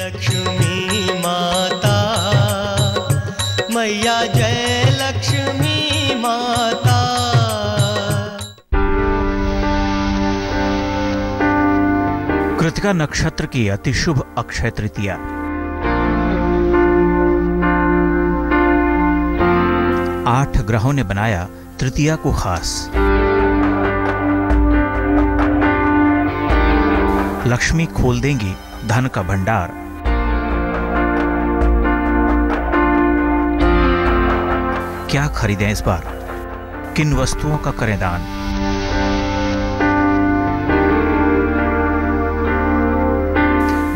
लक्ष्मी माता, मैया जय लक्ष्मी माता। कृतिका नक्षत्र की अति शुभ अक्षय तृतीया। आठ ग्रहों ने बनाया तृतीया को खास। लक्ष्मी खोल देंगी धन का भंडार। क्या खरीदें इस बार, किन वस्तुओं का करें दान।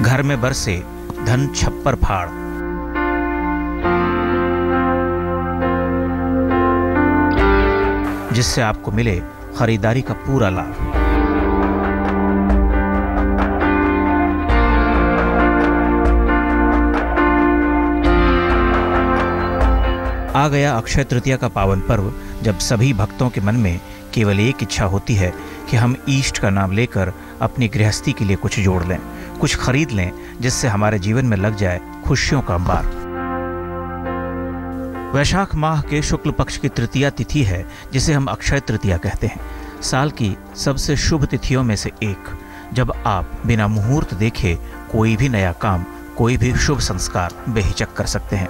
घर में बरसे धन छप्पर फाड़। जिससे आपको मिले खरीदारी का पूरा लाभ। आ गया अक्षय तृतीया का पावन पर्व, जब सभी भक्तों के मन में केवल एक इच्छा होती है कि हम ईष्ट का नाम लेकर अपनी गृहस्थी के लिए कुछ जोड़ लें, कुछ खरीद लें, जिससे हमारे जीवन में लग जाए खुशियों का अंबार। वैशाख माह के शुक्ल पक्ष की तृतीया तिथि है, जिसे हम अक्षय तृतीया कहते हैं। साल की सबसे शुभ तिथियों में से एक, जब आप बिना मुहूर्त देखे कोई भी नया काम, कोई भी शुभ संस्कार बेहिचक कर सकते हैं।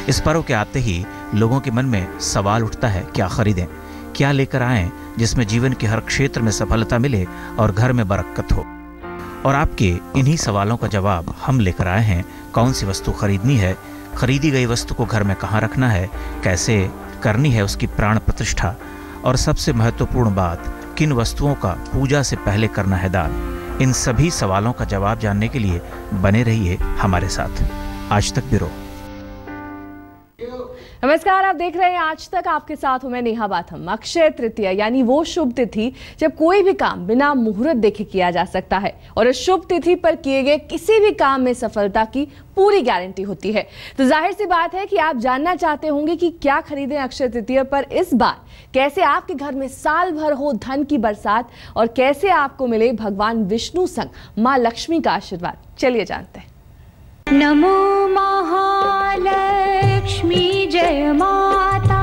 इस पर्व के आते ही लोगों के मन में सवाल उठता है, क्या खरीदें, क्या लेकर आएं जिसमें जीवन के हर क्षेत्र में सफलता मिले और घर में बरकत हो। और आपके इन्हीं सवालों का जवाब हम लेकर आए हैं। कौन सी वस्तु खरीदनी है, खरीदी गई वस्तु को घर में कहाँ रखना है, कैसे करनी है उसकी प्राण प्रतिष्ठा, और सबसे महत्वपूर्ण बात, किन वस्तुओं का पूजा से पहले करना है दान। इन सभी सवालों का जवाब जानने के लिए बने रहिए हमारे साथ। आज तक ब्यूरो। नमस्कार, आप देख रहे हैं आज तक। आपके साथ हूं मैं नेहा बाथम। अक्षय तृतीया यानी वो शुभ तिथि जब कोई भी काम बिना मुहूर्त देखे किया जा सकता है, और इस शुभ तिथि पर किए गए किसी भी काम में सफलता की पूरी गारंटी होती है। तो जाहिर सी बात है कि आप जानना चाहते होंगे कि क्या खरीदें अक्षय तृतीया पर इस बार, कैसे आपके घर में साल भर हो धन की बरसात, और कैसे आपको मिले भगवान विष्णु संग माँ लक्ष्मी का आशीर्वाद। चलिए जानते हैं। नमो महालक्ष्मी जय माता,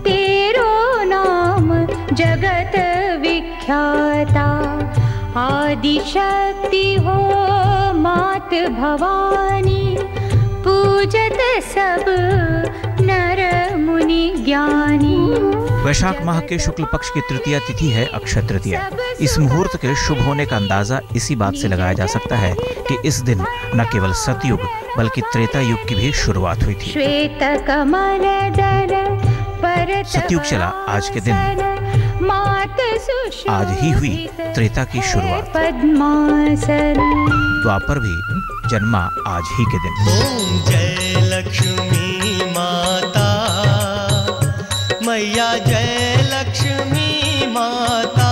तेरो नाम जगत विख्याता। आदि शक्ति हो मात भवानी, पूजत सब नर मुनि ज्ञानी। वैशाख माह के शुक्ल पक्ष की तृतीया तिथि है अक्षय तृतीया। इस मुहूर्त के शुभ होने का अंदाजा इसी बात से लगाया जा सकता है कि इस दिन न केवल सतयुग बल्कि त्रेता युग की भी शुरुआत हुई थी। सतयुग चला आज के दिन, आज ही हुई त्रेता की शुरुआत। द्वापर भी जन्मा आज ही के दिन। ओम जय लक्ष्मी माता, मैया जय लक्ष्मी माता।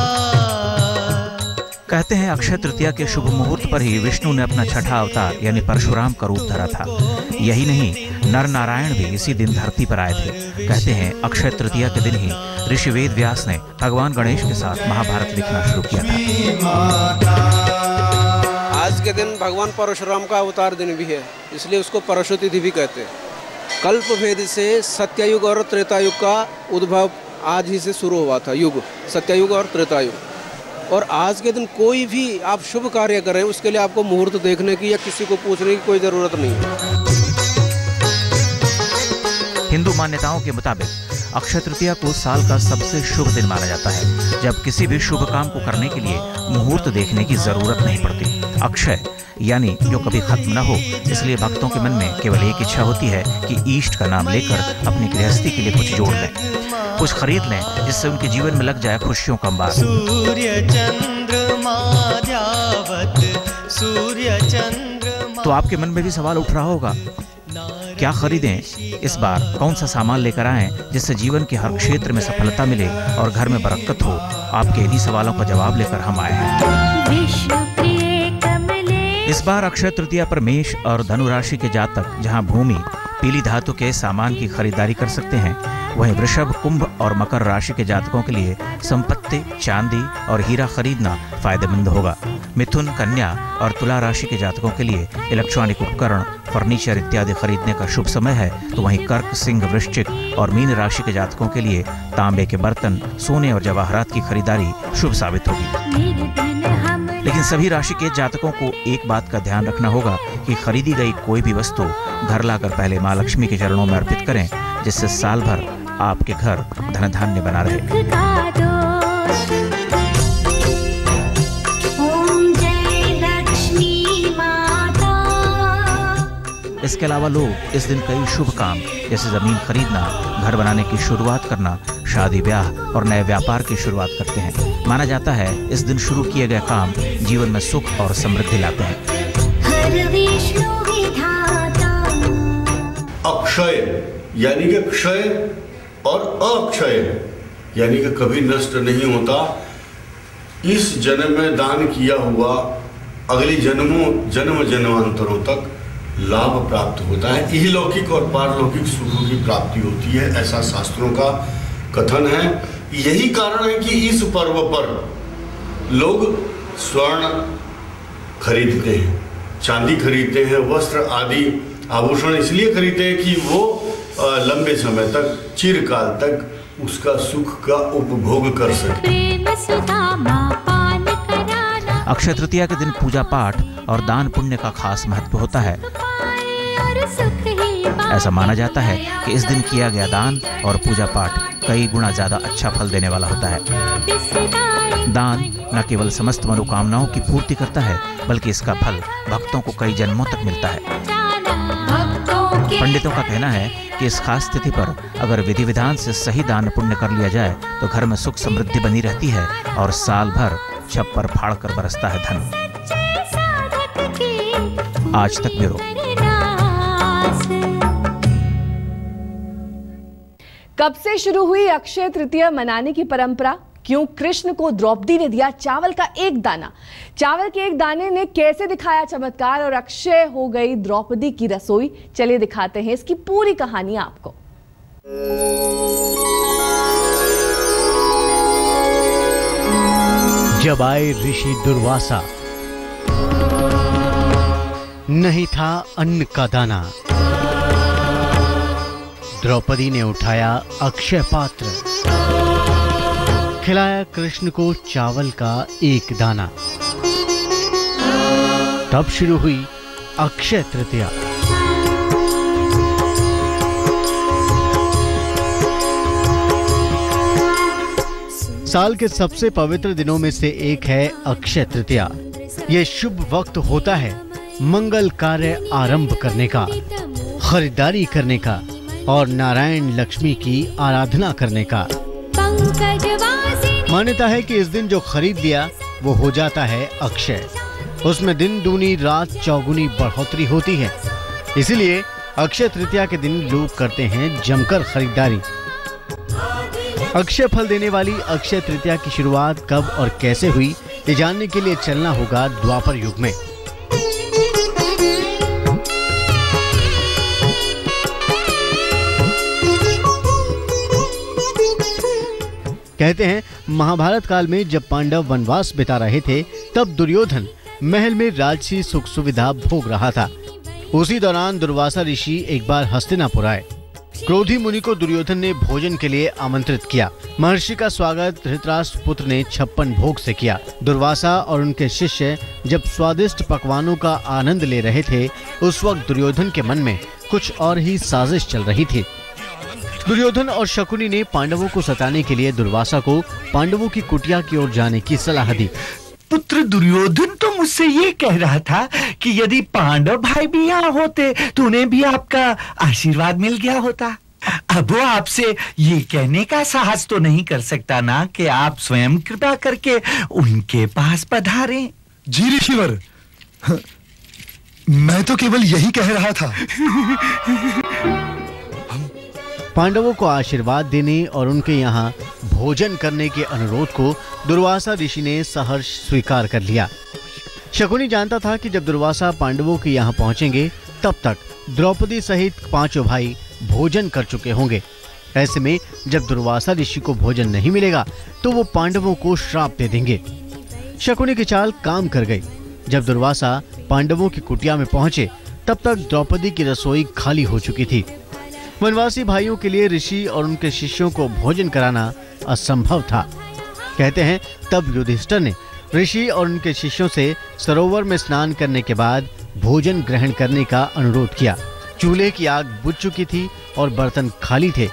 कहते हैं अक्षय तृतीया के शुभ मुहूर्त पर ही विष्णु ने अपना छठा अवतार यानी परशुराम का रूप धरा था। यही नहीं, नर नारायण भी इसी दिन धरती पर आए थे। कहते हैं अक्षय तृतीया के दिन ही ऋषि वेद व्यास ने भगवान गणेश के साथ महाभारत लिखना शुरू किया था। आज के दिन भगवान परशुराम का अवतार दिन भी है, इसलिए उसको परशु तिथि भी कहते हैं। कल्प भेद से सत्ययुग और त्रेतायुग का उद्भव आज ही से शुरू हुआ था। युग सत्ययुग और त्रेतायुग। और आज के दिन कोई भी आप शुभ कार्य करें, उसके लिए आपको मुहूर्त देखने की या किसी को पूछने की कोई ज़रूरत नहीं है। हिंदू मान्यताओं के मुताबिक अक्षय तृतीया को साल का सबसे शुभ दिन माना जाता है, जब किसी भी शुभ काम को करने के लिए मुहूर्त देखने की जरूरत नहीं पड़ती। अक्षय यानी जो कभी खत्म न हो, इसलिए भक्तों के मन में केवल एक इच्छा होती है कि ईष्ट का नाम लेकर अपनी गृहस्थी के लिए कुछ जोड़ लें, कुछ खरीद लें, जिससे उनके जीवन में लग जाए खुशियों का अंबार। तो आपके मन में भी सवाल उठ रहा होगा, क्या खरीदें इस बार, कौन सा सामान लेकर आएं जिससे जीवन के हर क्षेत्र में सफलता मिले और घर में बरकत हो। आपके इन्हीं सवालों का जवाब लेकर हम आए हैं। इस बार अक्षय तृतीया पर मेष और धनु राशि के जातक, जहां भूमि, पीली धातु के सामान की खरीदारी कर सकते हैं। वहीं वृषभ, कुंभ और मकर राशि के जातकों के लिए संपत्ति, चांदी और हीरा खरीदना फायदेमंद होगा। मिथुन, कन्या और तुला राशि के जातकों के लिए इलेक्ट्रॉनिक उपकरण, फर्नीचर इत्यादि खरीदने का शुभ समय है। तो वहीं कर्क, सिंह, वृश्चिक और मीन राशि के जातकों के लिए तांबे के बर्तन, सोने और जवाहरात की खरीदारी शुभ साबित होगी। लेकिन सभी राशि के जातकों को एक बात का ध्यान रखना होगा कि खरीदी गई कोई भी वस्तु घर लाकर पहले माँ लक्ष्मी के चरणों में अर्पित करें, जिससे साल भर आपके घर धन धान्य बना रहे। इसके अलावा लोग इस दिन कई शुभ काम जैसे जमीन खरीदना, घर बनाने की शुरुआत करना, शादी ब्याह और नए व्यापार की शुरुआत करते हैं। माना जाता है इस दिन शुरू किए गए काम जीवन में सुख और समृद्धि लाते हैं। अक्षय यानी कि क्षय और अक्षय यानी कि कभी नष्ट नहीं होता। इस जन्म में दान किया हुआ अगले जन्म जन्मांतरों तक लाभ प्राप्त होता है। इहलौकिक और पारलौकिक सुखों की प्राप्ति होती है, ऐसा शास्त्रों का कथन है। यही कारण है कि इस पर्व पर लोग स्वर्ण खरीदते हैं, चांदी खरीदते हैं, वस्त्र आदि आभूषण इसलिए खरीदते हैं कि वो लंबे समय तक, चिरकाल तक उसका सुख का उपभोग कर सके। अक्षय तृतीया के दिन पूजा पाठ और दान पुण्य का खास महत्व होता है। ऐसा माना जाता है कि इस दिन किया गया दान और पूजा पाठ कई गुना ज्यादा अच्छा फल देने वाला होता है। दान न केवल समस्त मनोकामनाओं की पूर्ति करता है, बल्कि इसका फल भक्तों को कई जन्मों तक मिलता है। पंडितों का कहना है कि इस खास तिथि पर अगर विधि विधान से सही दान पुण्य कर लिया जाए तो घर में सुख समृद्धि बनी रहती है और साल भर छप्पर फाड़ कर बरसता है धन। आज तक ब्यूरो। कब से शुरू हुई अक्षय तृतीया मनाने की परंपरा? क्यों कृष्ण को द्रौपदी ने दिया चावल का एक दाना? चावल के एक दाने ने कैसे दिखाया चमत्कार और अक्षय हो गई द्रौपदी की रसोई? चलिए दिखाते हैं इसकी पूरी कहानी आपको। जब आए ऋषि दुर्वासा, नहीं था अन्न का दाना। द्रौपदी ने उठाया अक्षय पात्र, खिलाया कृष्ण को चावल का एक दाना। तब शुरू हुई अक्षय तृतीया। साल के सबसे पवित्र दिनों में से एक है अक्षय तृतीया। यह शुभ वक्त होता है मंगल कार्य आरंभ करने का, खरीदारी करने का और नारायण लक्ष्मी की आराधना करने का। मान्यता है कि इस दिन जो खरीद लिया वो हो जाता है अक्षय। उसमें दिन दूनी रात चौगुनी बढ़ोतरी होती है। इसीलिए अक्षय तृतीया के दिन लोग करते हैं जमकर खरीदारी। अक्षय फल देने वाली अक्षय तृतीया की शुरुआत कब और कैसे हुई, ये जानने के लिए चलना होगा द्वापर युग में। कहते हैं महाभारत काल में जब पांडव वनवास बिता रहे थे, तब दुर्योधन महल में राजसी सुख सुविधा भोग रहा था। उसी दौरान दुर्वासा ऋषि एक बार हस्तिनापुर आए। क्रोधी मुनि को दुर्योधन ने भोजन के लिए आमंत्रित किया। महर्षि का स्वागत धृतराष्ट्र पुत्र ने 56 भोग से किया। दुर्वासा और उनके शिष्य जब स्वादिष्ट पकवानों का आनंद ले रहे थे, उस वक्त दुर्योधन के मन में कुछ और ही साजिश चल रही थी। दुर्योधन और शकुनी ने पांडवों को सताने के लिए दुर्वासा को पांडवों की कुटिया की ओर जाने की सलाह दी। पुत्र दुर्योधन तो मुझसे ये कह रहा था कि यदि पांडव भाई भी यहाँ होते तो उन्हें भी आपका आशीर्वाद मिल गया होता। अब वो आपसे ये कहने का साहस तो नहीं कर सकता ना कि आप स्वयं कृपा करके उनके पास पधारें। जी ऋषिवर, मैं तो केवल यही कह रहा था। पांडवों को आशीर्वाद देने और उनके यहाँ भोजन करने के अनुरोध को दुर्वासा ऋषि ने सहर्ष स्वीकार कर लिया। शकुनी जानता था कि जब दुर्वासा पांडवों के यहाँ पहुंचेंगे तब तक द्रौपदी सहित पांचों भाई भोजन कर चुके होंगे। ऐसे में जब दुर्वासा ऋषि को भोजन नहीं मिलेगा तो वो पांडवों को श्राप दे देंगे। शकुनी की चाल काम कर गई। जब दुर्वासा पांडवों की कुटिया में पहुंचे तब तक द्रौपदी की रसोई खाली हो चुकी थी। वनवासी भाइयों के लिए ऋषि और उनके शिष्यों को भोजन कराना असंभव था। कहते हैं तब युधिष्ठिर ने ऋषि और उनके शिष्यों से सरोवर में स्नान करने के बाद भोजन ग्रहण करने का अनुरोध किया। चूल्हे की आग बुझ चुकी थी और बर्तन खाली थे।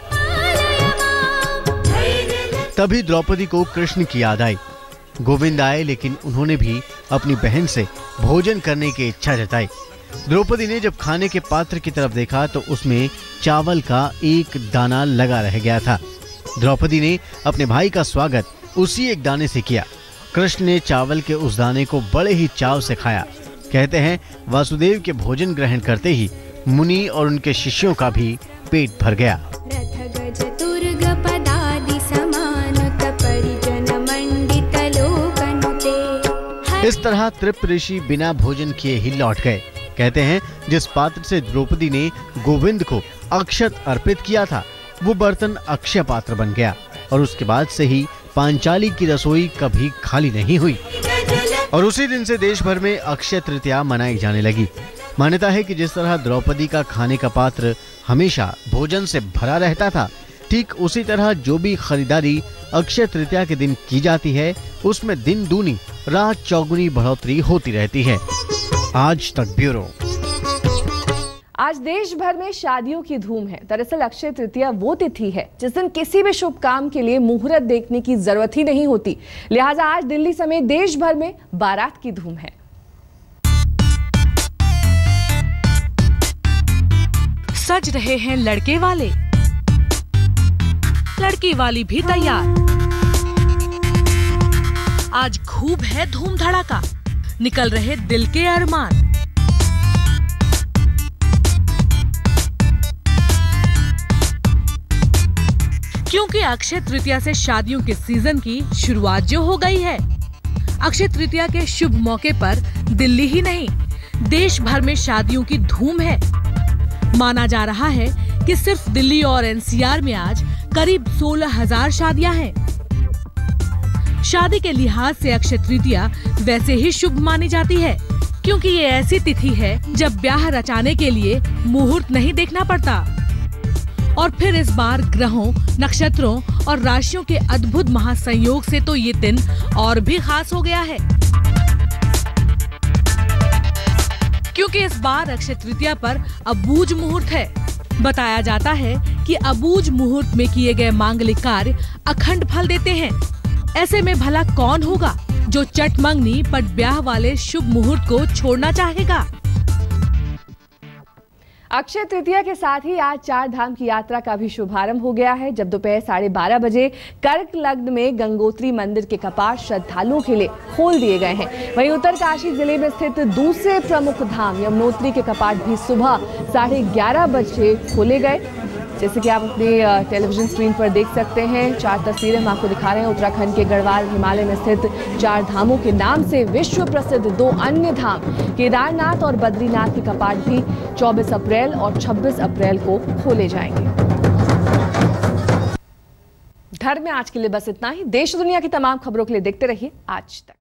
तभी द्रौपदी को कृष्ण की याद आई। गोविंद आए, लेकिन उन्होंने भी अपनी बहन से भोजन करने की इच्छा जताई। द्रौपदी ने जब खाने के पात्र की तरफ देखा तो उसमें चावल का एक दाना लगा रह गया था। द्रौपदी ने अपने भाई का स्वागत उसी एक दाने से किया। कृष्ण ने चावल के उस दाने को बड़े ही चाव से खाया। कहते हैं वासुदेव के भोजन ग्रहण करते ही मुनि और उनके शिष्यों का भी पेट भर गया। इस तरह तृप्त ऋषि बिना भोजन किए ही लौट गए। कहते हैं जिस पात्र से द्रौपदी ने गोविंद को अक्षत अर्पित किया था वो बर्तन अक्षय पात्र बन गया और उसके बाद से ही पांचाली की रसोई कभी खाली नहीं हुई। और उसी दिन से देश भर में अक्षय तृतीया मनाई जाने लगी। मान्यता है कि जिस तरह द्रौपदी का खाने का पात्र हमेशा भोजन से भरा रहता था, ठीक उसी तरह जो भी खरीदारी अक्षय तृतीया के दिन की जाती है उसमें दिन दूनी रात चौगुनी बढ़ोतरी होती रहती है। आज तक ब्यूरो। आज देश भर में शादियों की धूम है। दरअसल अक्षय तृतीया वो तिथि है जिस दिन किसी भी शुभ काम के लिए मुहूर्त देखने की जरूरत ही नहीं होती। लिहाजा आज दिल्ली समेत देश भर में बारात की धूम है। सज रहे हैं लड़के वाले, लड़की वाली भी तैयार। आज खूब है धूम धड़ाका, निकल रहे दिल के अरमान। क्योंकि अक्षय तृतीया से शादियों के सीजन की शुरुआत जो हो गई है। अक्षय तृतीया के शुभ मौके पर दिल्ली ही नहीं देश भर में शादियों की धूम है। माना जा रहा है कि सिर्फ दिल्ली और एनसीआर में आज करीब 16,000 शादियां हैं। शादी के लिहाज से अक्षय तृतीया वैसे ही शुभ मानी जाती है क्योंकि ये ऐसी तिथि है जब ब्याह रचाने के लिए मुहूर्त नहीं देखना पड़ता। और फिर इस बार ग्रहों, नक्षत्रों और राशियों के अद्भुत महासंयोग से तो ये दिन और भी खास हो गया है। क्योंकि इस बार अक्षय तृतीया पर अबूझ मुहूर्त है। बताया जाता है कि अबूझ मुहूर्त में किए गए मांगलिक कार्य अखंड फल देते हैं। ऐसे में भला कौन होगा जो चट मंगनी पट ब्याह वाले शुभ मुहूर्त को छोड़ना चाहेगा। अक्षय तृतीया के साथ ही आज 4 धाम की यात्रा का भी शुभारंभ हो गया है। जब दोपहर 12:30 बजे कर्क लग्न में गंगोत्री मंदिर के कपाट श्रद्धालुओं के लिए खोल दिए गए हैं। वहीं उत्तरकाशी जिले में स्थित दूसरे प्रमुख धाम यमुनोत्री के कपाट भी सुबह 11:30 बजे खोले गए। जैसे कि आप अपनी टेलीविजन स्क्रीन पर देख सकते हैं, 4 तस्वीरें हम आपको दिखा रहे हैं। उत्तराखंड के गढ़वाल हिमालय में स्थित 4 धामों के नाम से विश्व प्रसिद्ध 2 अन्य धाम केदारनाथ और बद्रीनाथ के कपाट भी 24 अप्रैल और 26 अप्रैल को खोले जाएंगे। धर्म में आज के लिए बस इतना ही। देश दुनिया की तमाम खबरों के लिए देखते रहिए आज तक।